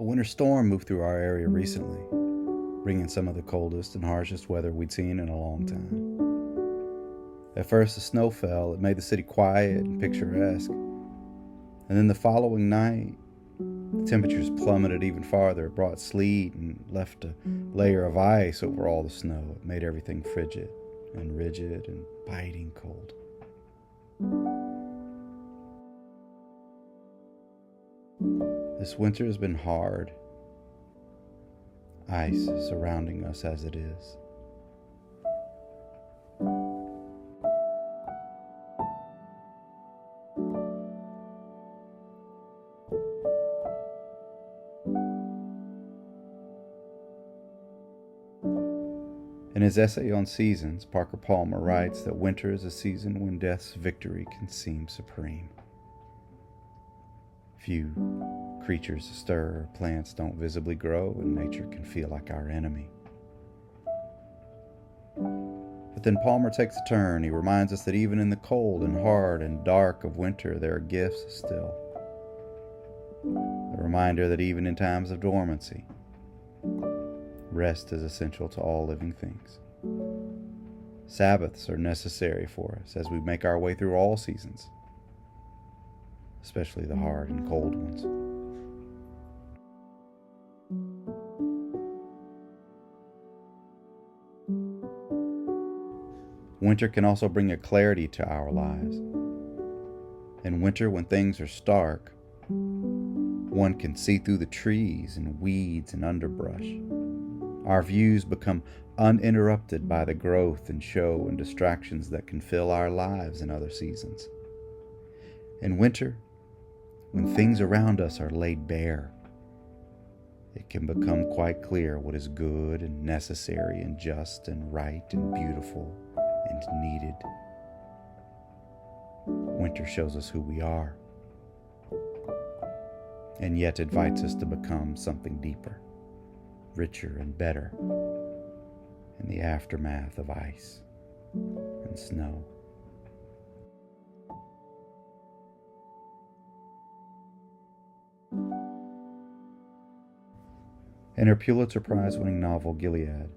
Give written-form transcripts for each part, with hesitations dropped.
A winter storm moved through our area recently, bringing some of the coldest and harshest weather we'd seen in a long time. At first, the snow fell. It made the city quiet and picturesque. And then the following night, the temperatures plummeted even farther. It brought sleet and left a layer of ice over all the snow. It made everything frigid and rigid and biting cold. This winter has been hard. Ice surrounding us as it is. In his essay on seasons, Parker Palmer writes that winter is a season when death's victory can seem supreme. Few creatures stir, plants don't visibly grow, and nature can feel like our enemy. But then Palmer takes a turn. He reminds us that even in the cold and hard and dark of winter, there are gifts still. A reminder that even in times of dormancy, rest is essential to all living things. Sabbaths are necessary for us as we make our way through all seasons, especially the hard and cold ones. Winter can also bring a clarity to our lives. In winter, when things are stark, one can see through the trees and weeds and underbrush. Our views become uninterrupted by the growth and show and distractions that can fill our lives in other seasons. In winter, when things around us are laid bare, it can become quite clear what is good and necessary and just and right and beautiful and needed. Winter shows us who we are, and yet invites us to become something deeper, richer and better in the aftermath of ice and snow. In her Pulitzer Prize-winning novel, Gilead,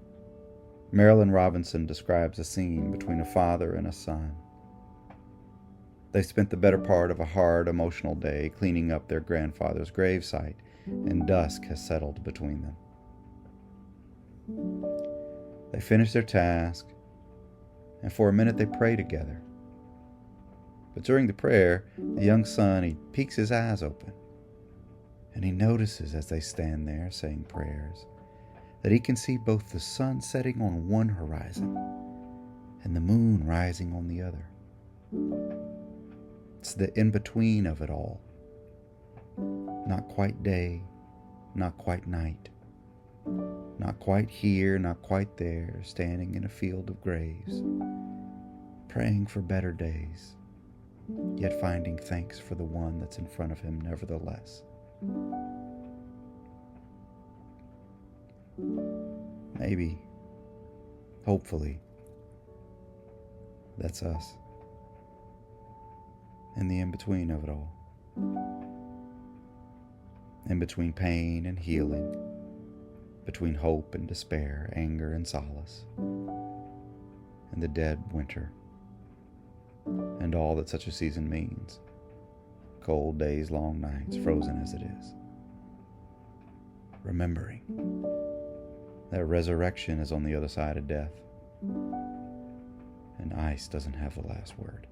Marilynne Robinson describes a scene between a father and a son. They spent the better part of a hard, emotional day cleaning up their grandfather's gravesite, and dusk has settled between them. They finish their task, and for a minute they pray together. But during the prayer, the young son, he peeks his eyes open, and he notices as they stand there saying prayers that he can see both the sun setting on one horizon and the moon rising on the other. It's the in-between of it all. Not quite day, not quite night. Not quite here, not quite there, standing in a field of graves, praying for better days, yet finding thanks for the one that's in front of him nevertheless. Maybe, hopefully, that's us. In the in-between of it all. In between pain and healing. Between hope and despair, anger and solace. And the dead winter. And all that such a season means. Cold days, long nights, frozen as it is. Remembering that resurrection is on the other side of death, and ice doesn't have the last word.